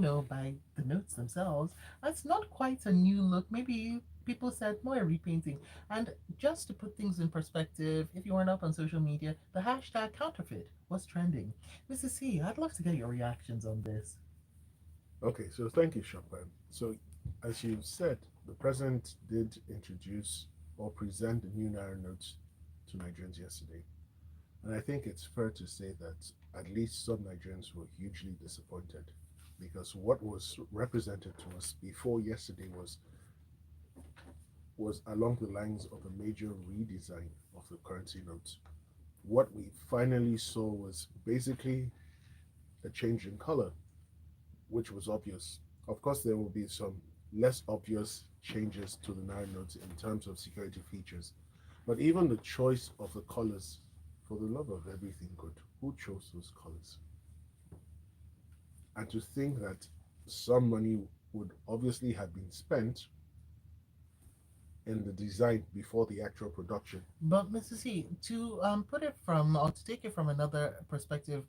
by the notes themselves, it's not quite a new look. Maybe people said more a repainting. And just to put things in perspective, if you weren't up on social media, the hashtag counterfeit was trending. Mrs. C, I'd love to get your reactions on this. Okay, so thank you, Chopin. So, as you said, the president did introduce or present the new Naira notes to Nigerians yesterday. And I think it's fair to say that at least some Nigerians were hugely disappointed because what was represented to us before yesterday was along the lines of a major redesign of the currency notes. What we finally saw was basically a change in color, which was obvious. Of course, there will be some less obvious changes to the Naira notes in terms of security features, but even the choice of the colors, for the love of everything good, who chose those colors? And to think that some money would obviously have been spent in the design before the actual production. But Mrs. C, to put it from or to take it from another perspective,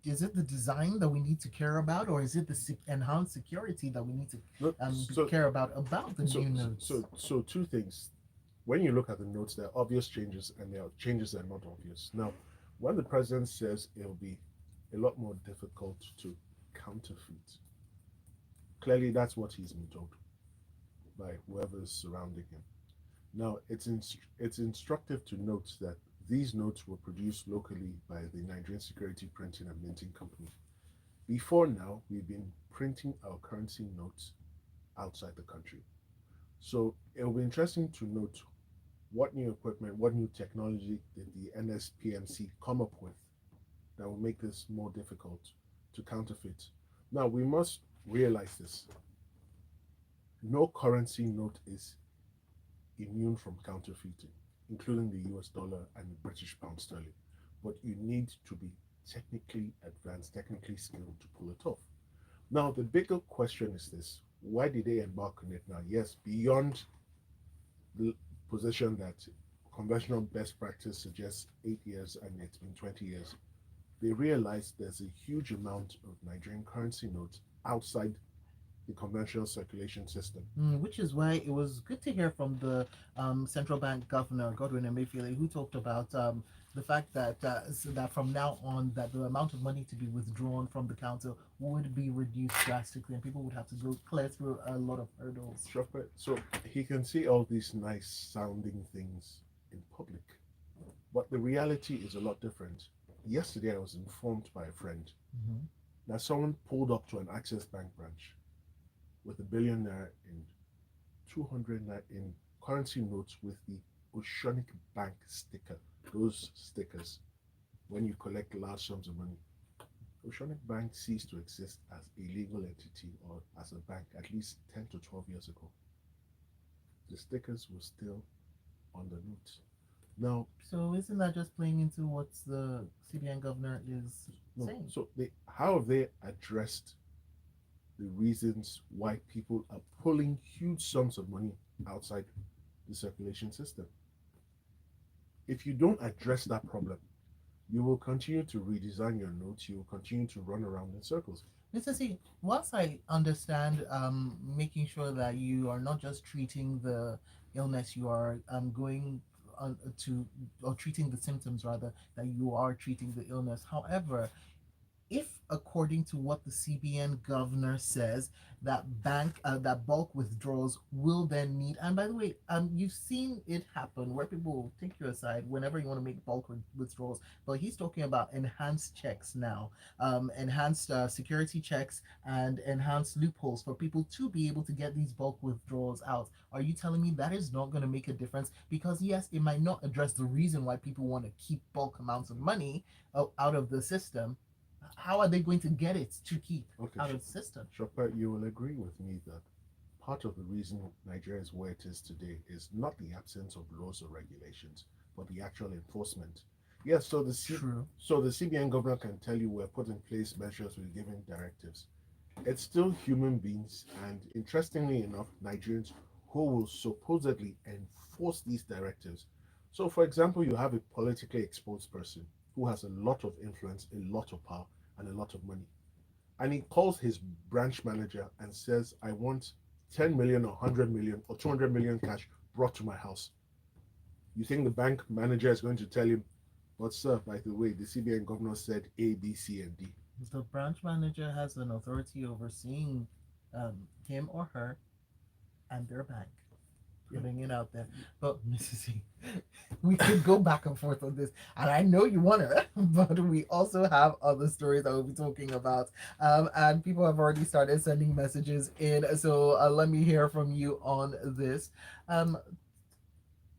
is it the design that we need to care about, or is it the enhanced security that we need to No, care about the new notes? so two things. When you look at the notes, there are obvious changes and there are changes that are not obvious. Now, when the president says it'll be a lot more difficult to counterfeit, clearly that's what he's been told by whoever is surrounding him. Now, it's instructive to note that these notes were produced locally by the Nigerian Security Printing and Minting Company. Before now, we've been printing our currency notes outside the country. So it will be interesting to note what new equipment, what new technology did the NSPMC come up with that will make this more difficult to counterfeit. Now, we must realize this. No currency note is immune from counterfeiting, including the US dollar and the British pound sterling. But you need to be technically advanced, technically skilled to pull it off. Now, the bigger question is this: why did they embark on it now? Yes, beyond the position that conventional best practice suggests 8 years and it's been 20 years, they realized there's a huge amount of Nigerian currency notes outside the conventional circulation system. Which is why it was good to hear from the central bank governor Godwin Emefiele, who talked about the fact that so that from now on that the amount of money to be withdrawn from the council would be reduced drastically, and people would have to go clear through a lot of hurdles. Sure, so he can see all these nice sounding things in public, but the reality is a lot different. Yesterday, I was informed by a friend Mm-hmm. that someone pulled up to an Access Bank branch with a billionaire in 200 in currency notes with the Oceanic Bank sticker. Those stickers, when you collect large sums of money, Oceanic Bank ceased to exist as a legal entity or as a bank at least 10 to 12 years ago. The stickers were still on the notes. Now, So isn't that just playing into what the CBN governor is no, saying? so how have they addressed the reasons why people are pulling huge sums of money outside the circulation system? If you don't address that problem, you will continue to redesign your notes, you will continue to run around in circles. Mr. C, whilst I understand making sure that you are not just treating the illness, you are going to, or treating the symptoms rather, that you are treating the illness. However, if according to what the CBN governor says, that bulk withdrawals will then need, and by the way, you've seen it happen where people will take you aside whenever you want to make bulk withdrawals, but he's talking about enhanced checks now, enhanced security checks and enhanced loopholes for people to be able to get these bulk withdrawals out. Are you telling me that is not going to make a difference? Because yes, it might not address the reason why people want to keep bulk amounts of money out of the system. How are they going to get it to keep Okay, out of the system? Shopper, you will agree with me that part of the reason Nigeria is where it is today is not the absence of laws or regulations, but the actual enforcement. Yes, True. so the CBN governor can tell you we're putting in place measures, we're giving directives. It's still human beings, and interestingly enough, Nigerians who will supposedly enforce these directives. So, for example, you have a politically exposed person who has a lot of influence, a lot of power, and a lot of money. and he calls his branch manager and says, I want 10 million or 100 million or 200 million cash brought to my house. You think the bank manager is going to tell him, but sir, by the way, the CBN governor said A, B, C, and D. The branch manager has an authority overseeing him or her and their bank. Getting it out there. But Mrs. C, we could go back and forth on this, and I know you want to, but we also have other stories that we'll be talking about. And people have already started sending messages in, so let me hear from you on this. Um,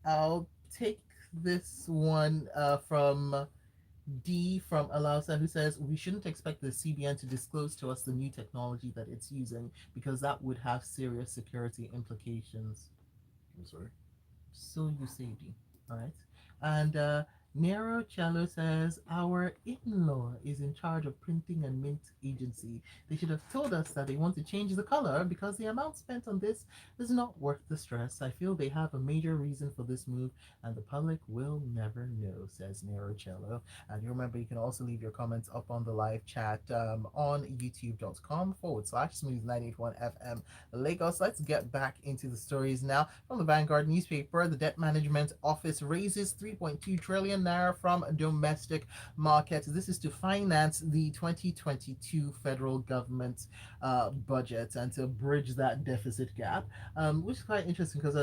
I'll take this one from D from Alausa, who says we shouldn't expect the CBN to disclose to us the new technology that it's using because that would have serious security implications. I'm sorry. So you say, D. All right. And Nero Cello says our in-law is in charge of printing and mint agency. They should have told us that they want to change the color because the amount spent on this is not worth the stress. I feel they have a major reason for this move, and the public will never know, says Nero Cello. And you remember you can also leave your comments up on the live chat on youtube.com/smooth981 FM Lagos. Let's get back into the stories now. From the Vanguard newspaper, the debt management office raises 3.2 trillion naira from domestic markets. This is to finance the 2022 federal government budget and to bridge that deficit gap, which is quite interesting because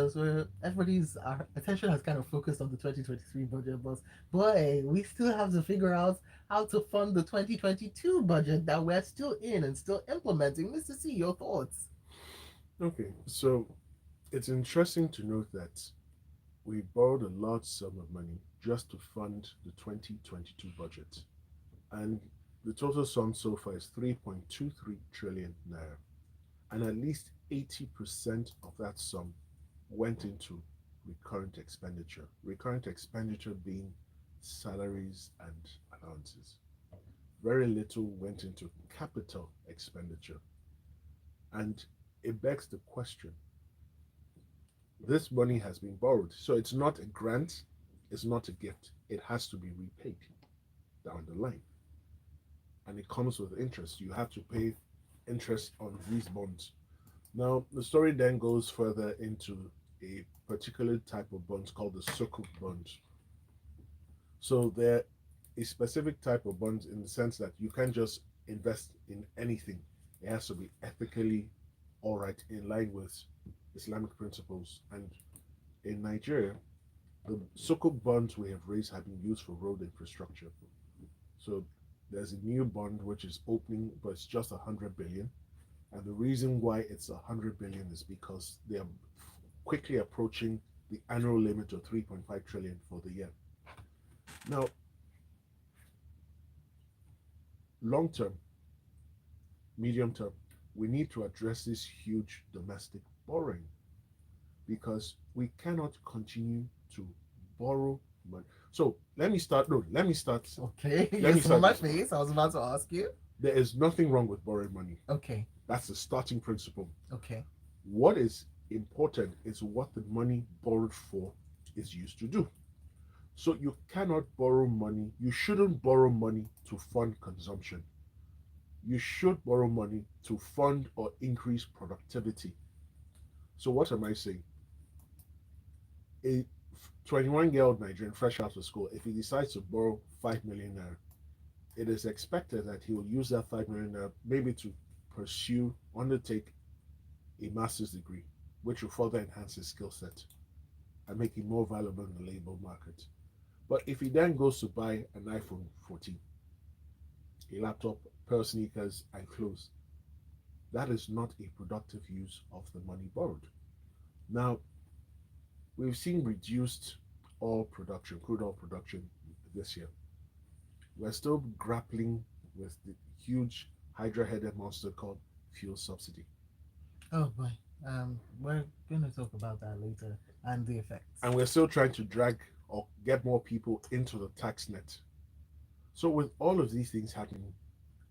everybody's attention has kind of focused on the 2023 budget, but boy, we still have to figure out how to fund the 2022 budget that we're still in and still implementing. Mr. C, your thoughts? Okay, so it's interesting to note that we borrowed a large sum of money just to fund the 2022 budget. And the total sum so far is 3.23 trillion naira. And at least 80% of that sum went into recurrent expenditure. Recurrent expenditure being salaries and allowances. Very little went into capital expenditure. And it begs the question, this money has been borrowed. So it's not a grant, it's not a gift. It has to be repaid down the line. And it comes with interest. You have to pay interest on these bonds. Now, the story then goes further into a particular type of bonds called the Sukuk bonds. So they're a specific type of bonds in the sense that you can't just invest in anything. It has to be ethically all right, in line with Islamic principles. And in Nigeria, the Sukuk bonds we have raised have been used for road infrastructure. So there's a new bond which is opening, but it's just 100 billion. And the reason why it's 100 billion is because they are quickly approaching the annual limit of 3.5 trillion for the year. Now, long term, medium term, we need to address this huge domestic borrowing because we cannot continue to borrow money. So let me start. No, let me start. Okay, Let you me saw start my this way. face. I was about to ask you. There is nothing wrong with borrowing money. Okay, That's the starting principle. okay, What is important is what the money borrowed for is used to do. So you cannot borrow money. You shouldn't borrow money to fund consumption. You should borrow money to fund or increase productivity. So what am I saying? A 21-year-old Nigerian fresh out of school, if he decides to borrow 5 million naira, it is expected that he will use that 5 million naira maybe to undertake a master's degree, which will further enhance his skill set and make him more valuable in the labor market. But if he then goes to buy an iPhone 14, a laptop, pair of sneakers, and clothes, that is not a productive use of the money borrowed. Now, we've seen reduced oil production, crude oil production this year. We're still grappling with the huge hydra-headed monster called fuel subsidy. oh boy. We're gonna talk about that later and the effects. And we're still trying to drag or get more people into the tax net. So, with all of these things happening,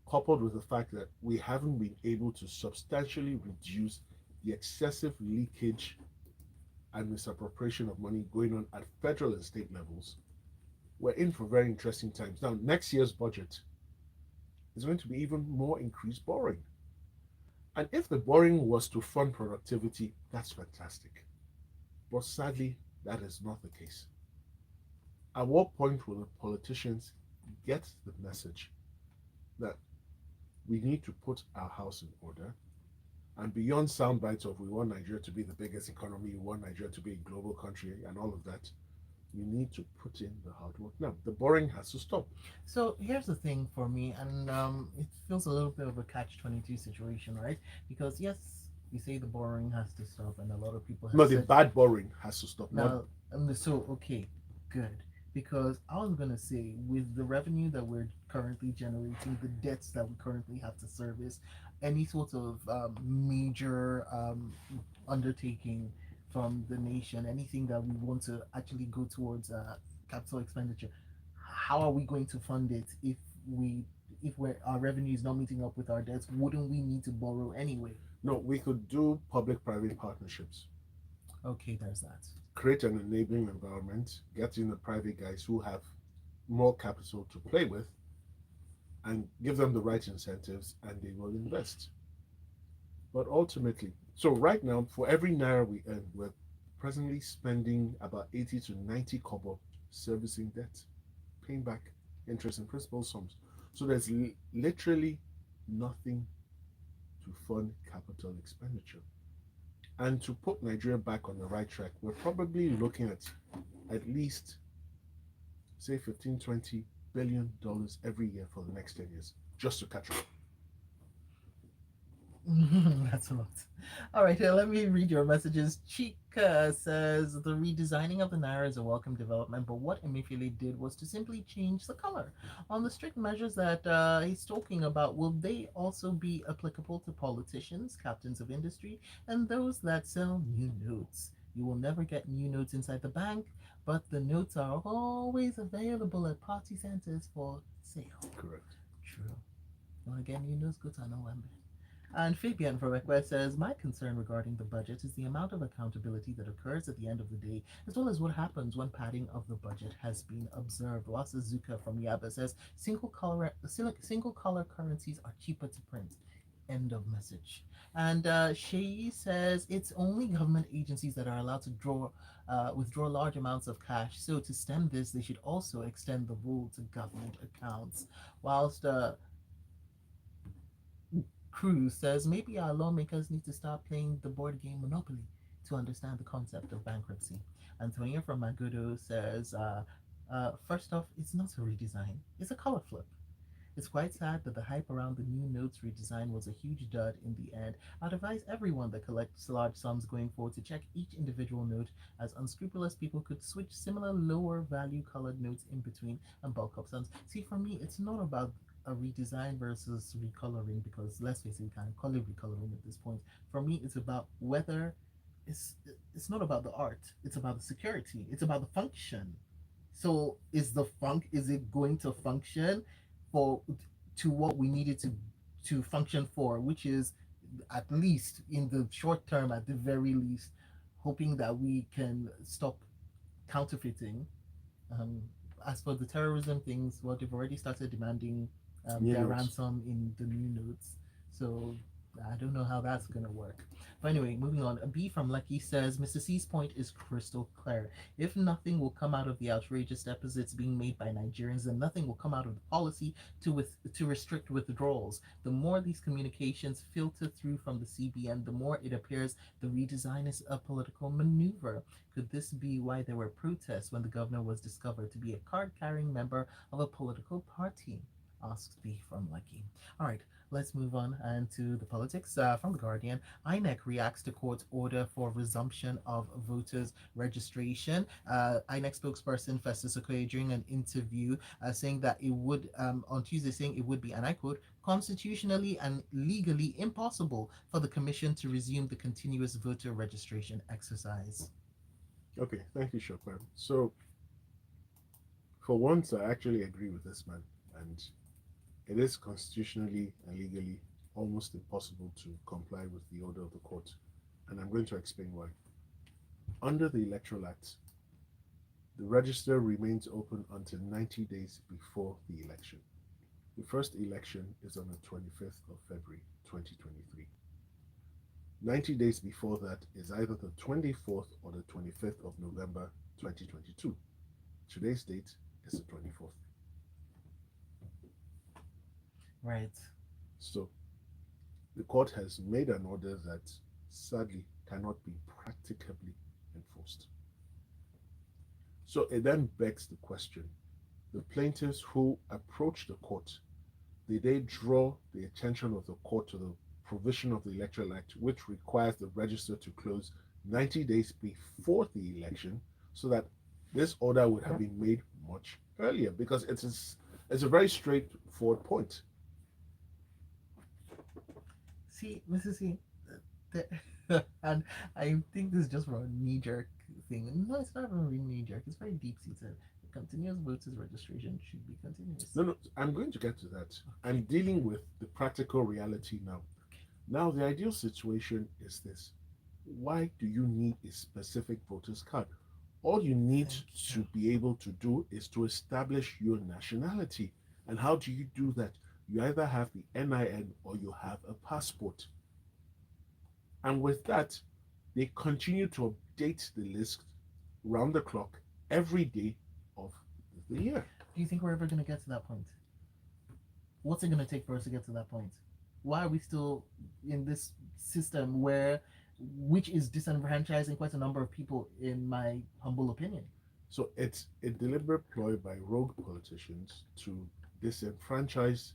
coupled with the fact that we haven't been able to substantially reduce the excessive leakage and misappropriation of money going on at federal and state levels, we're in for very interesting times. Now, next year's budget is going to be even more increased borrowing. And if the borrowing was to fund productivity, that's fantastic. But sadly, that is not the case. At what point will the politicians get the message that we need to put our house in order? And beyond sound bites of we want Nigeria to be the biggest economy, we want Nigeria to be a global country, and all of that, you need to put in the hard work. Now, the borrowing has to stop. So here's the thing for me, and it feels a little bit of a catch-22 situation, right? Because yes, you say the borrowing has to stop, and a lot of people have No, the said bad borrowing has to stop. Not now. So okay, good. Because I was gonna say, with the revenue that we're currently generating, the debts that we currently have to service, any sort of major undertaking from the nation, anything that we want to actually go towards capital expenditure, how are we going to fund it we if our revenue is not meeting up with our debts? Wouldn't we need to borrow anyway? no, we could do public-private partnerships, Okay, there's that. create an enabling environment, get in the private guys who have more capital to play with, and give them the right incentives, and they will invest. But ultimately, so right now, for every naira we earn, we're presently spending about 80 to 90 kobo servicing debt, paying back interest and principal sums. So there's literally nothing to fund capital expenditure. And to put Nigeria back on the right track, we're probably looking at least, say, 15, $20 billion every year for the next 10 years just to catch up. That's a lot. All right, let me read your messages. Chica says the redesigning of the Naira is a welcome development, but what Emefiele did was to simply change the color. On the strict measures that he's talking about, will they also be applicable to politicians, captains of industry, and those that sell new notes? You will never get new notes inside the bank, but the notes are always available at party centers for sale. Correct. True. You want to get new notes? Go to November. And Fabian from Request says, my concern regarding the budget is the amount of accountability that occurs at the end of the day, as well as what happens when padding of the budget has been observed. Whilst Zuka from Yaba says, single color currencies are cheaper to print. End of message. And Shay says it's only government agencies that are allowed to withdraw large amounts of cash. So to stem this, they should also extend the rule to government accounts. Whilst Cruz says maybe our lawmakers need to start playing the board game Monopoly to understand the concept of bankruptcy. Antonia from Magudo says, first off, it's not a redesign, it's a color flip. It's quite sad that the hype around the new notes redesign was a huge dud in the end. I'd advise everyone that collects large sums going forward to check each individual note, as unscrupulous people could switch similar lower value colored notes in between and bulk up sums. See, for me, it's not about a redesign versus recoloring, because let's face it, we can't call it recoloring at this point. For me, it's about whether it's it's not about the art, it's about the security, it's about the function. So is it going to function for to what we needed to function for, which is at least in the short term, at the very least, hoping that we can stop counterfeiting. um, as for the terrorism things, well, they've already started demanding New their notes. ransom in the new notes. So I don't know how that's gonna work. But anyway, moving on. A B from Lucky says Mr. C's point is crystal clear. If nothing will come out of the outrageous deposits being made by Nigerians, then nothing will come out of the policy to restrict withdrawals. The more these communications filter through from the CBN, the more it appears the redesign is a political maneuver. Could this be why there were protests when the governor was discovered to be a card-carrying member of a political party? Asks B from Lucky. All right, let's move on and to the politics. From the Guardian, INEC reacts to court order for resumption of voters registration. INEC spokesperson Festus Okoye during an interview saying that it would on Tuesday, saying it would be, and I quote, constitutionally and legally impossible for the commission to resume the continuous voter registration exercise. Okay, thank you, Chopin. So, for once, I actually agree with this man, and it is constitutionally and legally almost impossible to comply with the order of the court, and I'm going to explain why. Under the Electoral Act, the register remains open until 90 days before the election. The first election is on the 25th of February 2023. 90 days before that is either the 24th or the 25th of November 2022. Today's date is the 24th. Right. So the court has made an order that sadly cannot be practicably enforced. So it then begs the question, the plaintiffs who approach the court, did they draw the attention of the court to the provision of the Electoral Act, which requires the register to close 90 days before the election, so that this order would have been made much earlier? Because it's a very straightforward point. See, Mrs. C, and I think this is just for a knee jerk thing. No, it's not really knee jerk. It's very deep seated. Continuous voters registration should be continuous. No, no, I'm going to get to that. I'm dealing with the practical reality now. Now, the ideal situation is this. Why do you need a specific voter's card? All you need to be able to do is to establish your nationality. And how do you do that? You either have the NIN or you have a passport. And with that, they continue to update the list round the clock every day of the year. Do you think we're ever going to get to that point? What's it going to take for us to get to that point? Why are we still in this system where, which is disenfranchising quite a number of people, in my humble opinion? So it's a deliberate ploy by rogue politicians to disenfranchise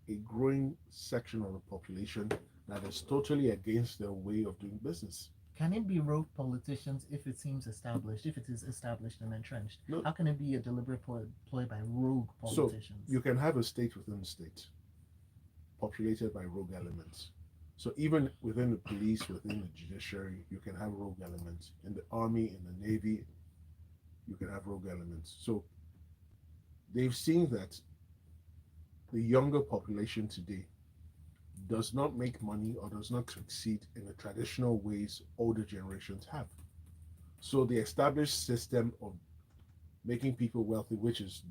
a growing section of the population that is totally against their way of doing business. Can it be rogue politicians if it seems established, if it is established and entrenched? No. How can it be a deliberate ploy by rogue politicians? So you can have a state within a state populated by rogue elements. So even within the police, within the judiciary, you can have rogue elements. In the army, in the navy, you can have rogue elements. So they've seen that the younger population today does not make money or does not succeed in the traditional ways older generations have. So the established system of making people wealthy, which is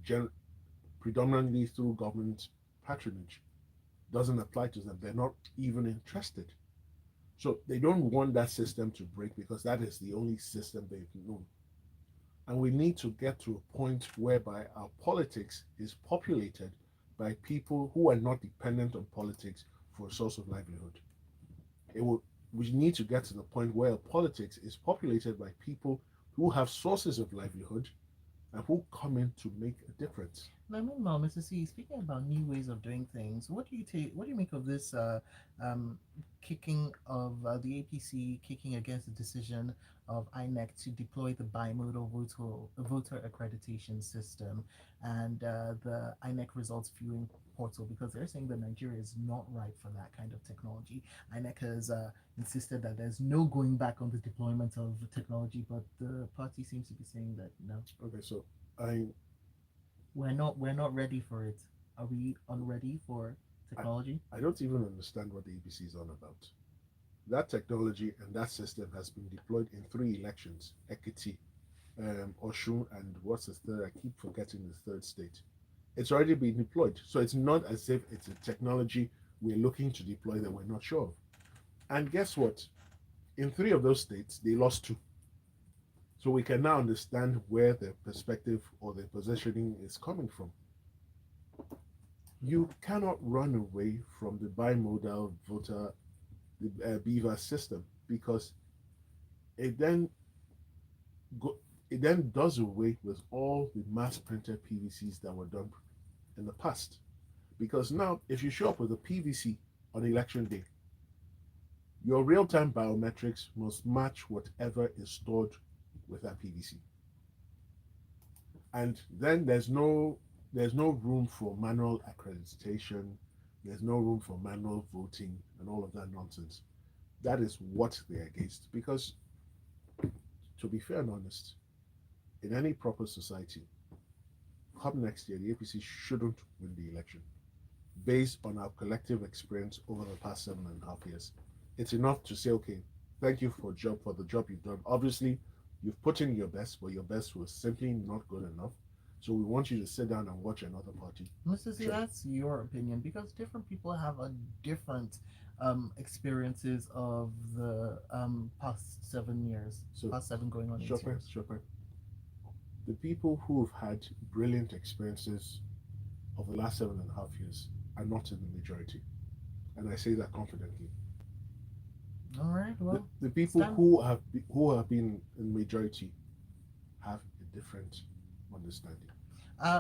predominantly through government patronage, doesn't apply to them. They're not even interested. So they don't want that system to break because that is the only system they've known. And we need to get to a point whereby our politics is populated by people who are not dependent on politics for a source of livelihood. We need to get to the point where politics is populated by people who have sources of livelihood and who come in to make a difference. Now, meanwhile, Mr. C, speaking about new ways of doing things, what do you take? What do you make of this kicking of the APC kicking against the decision of INEC to deploy the bimodal voter accreditation system and the INEC results viewing portal, because they're saying that Nigeria is not right for that kind of technology. INEC has insisted that there's no going back on the deployment of technology, but the party seems to be saying that no. Okay, so we're not ready for it. Are we unready for technology? I don't even understand what the APC is on about. That technology and that system has been deployed in 3 elections: Ekiti, Oshun, and what's the third? I keep forgetting the third state. It's already been deployed. So it's not as if it's a technology we're looking to deploy that we're not sure of. And guess what? In 3 of those states, they lost 2. So we can now understand where their perspective or their positioning is coming from. You cannot run away from the bimodal voter, the BVAS system, because it then does away with all the mass printed PVCs that were done in the past. Because now, if you show up with a PVC on election day, your real-time biometrics must match whatever is stored with that PVC. And then there's no room for manual accreditation, there's no room for manual voting and all of that nonsense. That is what they're against. Because, to be fair and honest, in any proper society, come next year, the APC shouldn't win the election. Based on our collective experience over the past 7.5 years, it's enough to say, okay, thank you for the job you've done. Obviously, you've put in your best, but your best was simply not good enough. So we want you to sit down and watch another party. Mr. Z, Sure. that's your opinion because different people have a different experiences of the past 7 years, So, past seven going on 8 years. Chopin, the people who have had brilliant experiences of the last 7.5 years are not in the majority. And I say that confidently. All right, The, well, the people stand. who have been in the majority have a different understanding.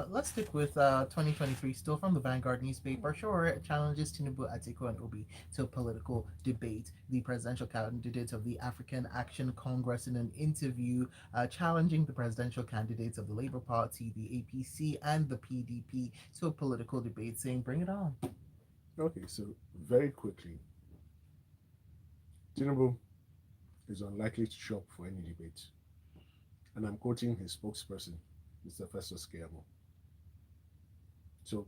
Let's stick with 2023, still from the Vanguard newspaper. Sure, challenges Tinubu, Atiku, and Obi to a political debate. The presidential candidate of the African Action Congress in an interview challenging the presidential candidates of the Labour Party, the APC, and the PDP to a political debate, saying, bring it on. Okay, so very quickly, Tinubu is unlikely to show up for any debate. And I'm quoting his spokesperson, Mr. Festus Keyamo. So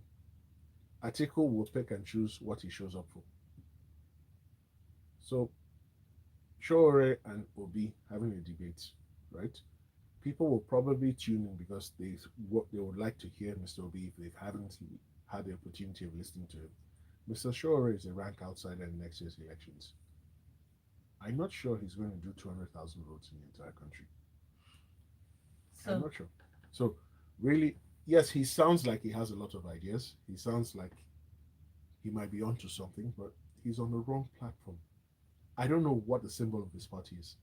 Atiku will pick and choose what he shows up for. So Shore and Obi having a debate, right? People will probably tune in because they would like to hear Mr. Obi if they haven't had the opportunity of listening to him. Mr. Shore is a rank outsider in next year's elections. I'm not sure he's going to do 200,000 votes in the entire country. I'm So, not sure. So, really, yes, he sounds like he has a lot of ideas. He sounds like he might be onto something, but he's on the wrong platform. I don't know what the symbol of his party is.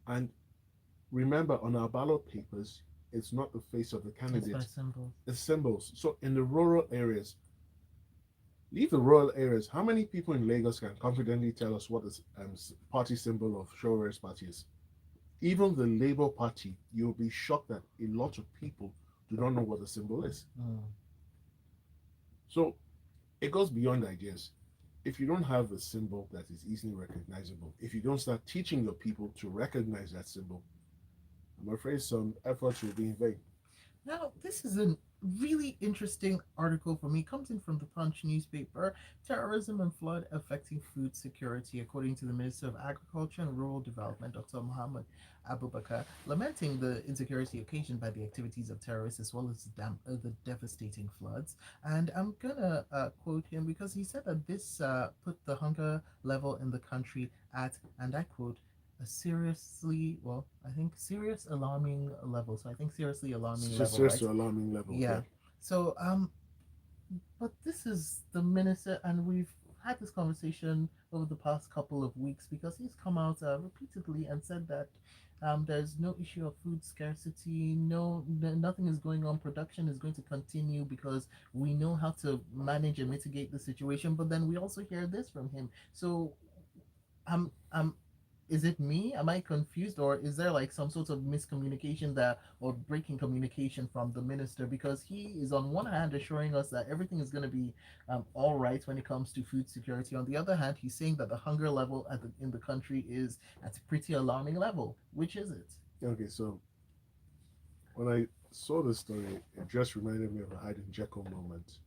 And remember, on our ballot papers, it's not the face of the it's by candidate, symbols. it's symbols. So, in the rural areas, leave the rural areas. How many people in Lagos can confidently tell us what the party symbol of Shore's party is? Even the Labour Party, you'll be shocked that a lot of people do not know what the symbol is. Mm. So it goes beyond ideas. If you don't have a symbol that is easily recognizable, if you don't start teaching your people to recognize that symbol, I'm afraid some efforts will be in vain. Now, this is a really interesting article for me. It comes in from the Punch newspaper. Terrorism and flood affecting food security, according to the Minister of Agriculture and Rural Development, Dr. Muhammad Abubakar, lamenting the insecurity occasioned by the activities of terrorists as well as the devastating floods. And I'm gonna quote him because he said that this put the hunger level in the country at, and I quote, a seriously, well, I think serious alarming level. So I think seriously alarming Just level, right? to alarming level, Yeah. yeah. So but this is the minister, and we've had this conversation over the past couple of weeks because he's come out repeatedly and said that there's no issue of food scarcity. No, nothing is going on. Production is going to continue because we know how to manage and mitigate the situation. But then we also hear this from him. So I'm is it me? Am I confused, or is there like some sort of miscommunication that or breaking communication from the minister? Because he is on one hand assuring us that everything is going to be all right when it comes to food security. On the other hand, he's saying that the hunger level in the country is at a pretty alarming level. Which is it? Okay, so when I saw this story, it just reminded me of a hide and Jekyll moment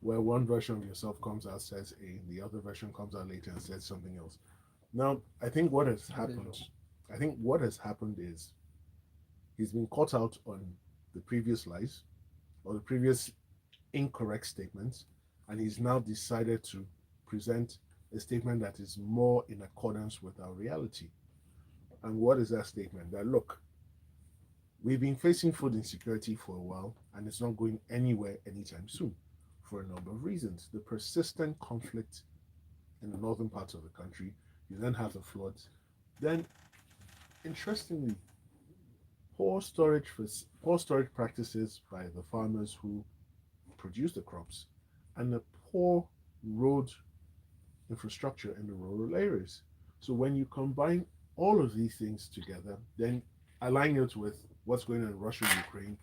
where one version of yourself comes out says A, the other version comes out later and says something else. Now, I think what has happened is he's been caught out on the previous lies or the previous incorrect statements, and he's now decided to present a statement that is more in accordance with our reality. And what is that statement? That look, we've been facing food insecurity for a while, and it's not going anywhere anytime soon for a number of reasons. The persistent conflict in the northern parts of the country, you then have the floods. Then, interestingly, poor storage practices by the farmers who produce the crops, and the poor road infrastructure in the rural areas. So when you combine all of these things together, then align it with what's going on in Russia and Ukraine,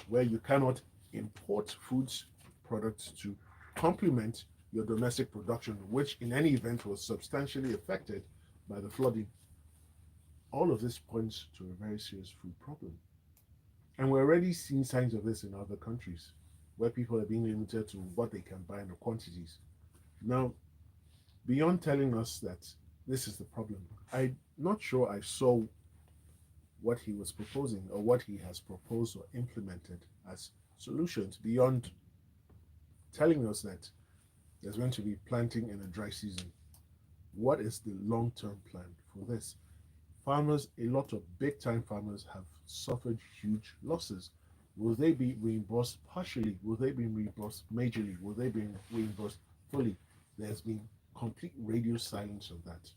where you cannot import foods products to complement your domestic production, which in any event was substantially affected by the flooding. All of this points to a very serious food problem. And we're already seeing signs of this in other countries where people are being limited to what they can buy in the quantities. Now, beyond telling us that this is the problem, I'm not sure I saw what he was proposing or what he has proposed or implemented as solutions beyond telling us that there's going to be planting in a dry season. What is the long term plan for this? Farmers, a lot of big time farmers have suffered huge losses. Will they be reimbursed partially? Will they be reimbursed majorly? Will they be reimbursed fully? There's been complete radio silence on that.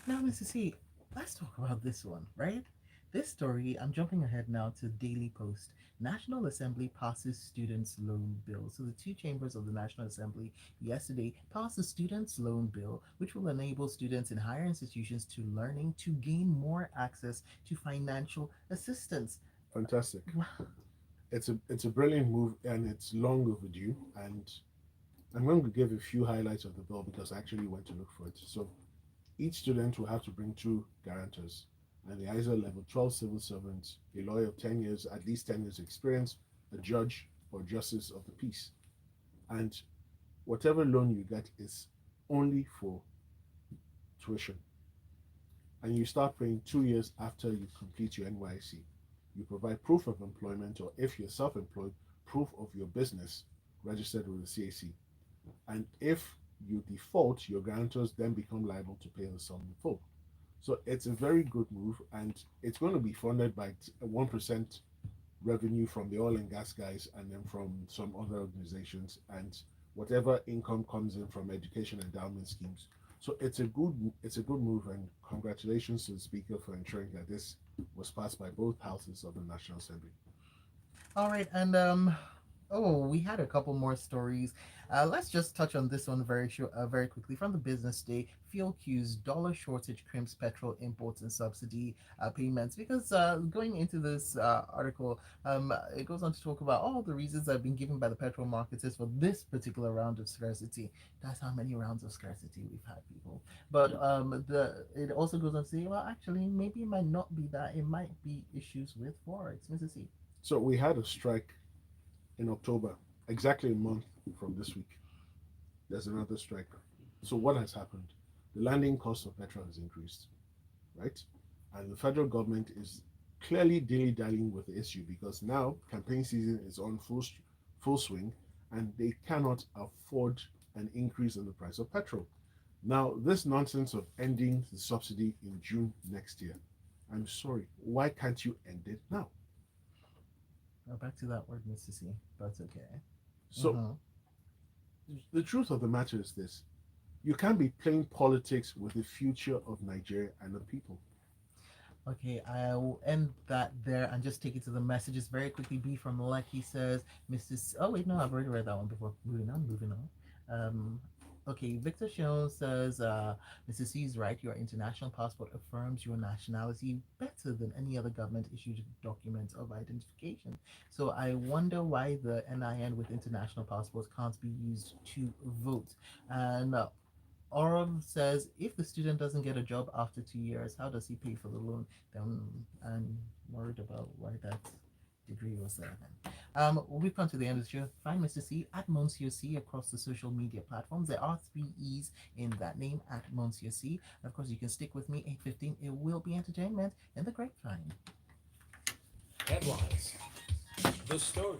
Now, Mr. C, let's talk about this one, right? This story, I'm jumping ahead now to Daily Post. National Assembly passes students' loan bill. So, the two chambers of the National Assembly yesterday passed a students' loan bill, which will enable students in higher institutions to learning to gain more access to financial assistance. Fantastic. It's a brilliant move and it's long overdue. And I'm going to give a few highlights of the bill because I actually went to look for it. So each student will have to bring two guarantors, and they either level 12 civil servants, a lawyer of 10 years, at least 10 years experience, a judge or justice of the peace. And whatever loan you get is only for tuition. And you start paying 2 years after you complete your NYC. You provide proof of employment, or if you're self employed, proof of your business registered with the CAC. And if you default, your guarantors then become liable to pay the sum in full. So it's a very good move, and it's going to be funded by 1% revenue from the oil and gas guys, and then from some other organizations, and whatever income comes in from education endowment schemes. So it's a good move, and congratulations to the speaker for ensuring that this was passed by both houses of the National Assembly. All right, and oh, we had a couple more stories. Let's just touch on this one very quickly. From the business day, fuel queues, dollar shortage crimps petrol imports and subsidy payments. Because going into this article, it goes on to talk about all the reasons that have been given by the petrol marketers for this particular round of scarcity. That's how many rounds of scarcity we've had, people. But the it also goes on to say, well, actually, maybe it might not be that. It might be issues with forex. Mrs. C. So we had a strike in October, exactly a month from this week. There's another strike. So what has happened? The landing cost of petrol has increased, right? And the federal government is clearly dilly-dallying with the issue because now campaign season is on full swing, and they cannot afford an increase in the price of petrol. Now, this nonsense of ending the subsidy in June next year, I'm sorry, why can't you end it now? Back to that word, Mr. C. But okay. So the truth of the matter is this: you can't be playing politics with the future of Nigeria and the people. Okay, I will end that there and just take it to the messages very quickly. B from Lucky says, Mrs. Oh, wait, no, I've already read that one before. Moving on. Okay, Victor Shion says, Mrs. C is right. Your international passport affirms your nationality better than any other government issued document of identification. So I wonder why the NIN with international passports can't be used to vote. And Oram says if the student doesn't get a job after 2 years, how does he pay for the loan? Then I'm worried about why that degree was there then. We've come to the end of the show. Find Mr. C at Monsieur C across the social media platforms. There are three E's in that name at Monsieur C. And of course, you can stick with me 8:15. It will be entertainment in the grapevine. Headlines. The story.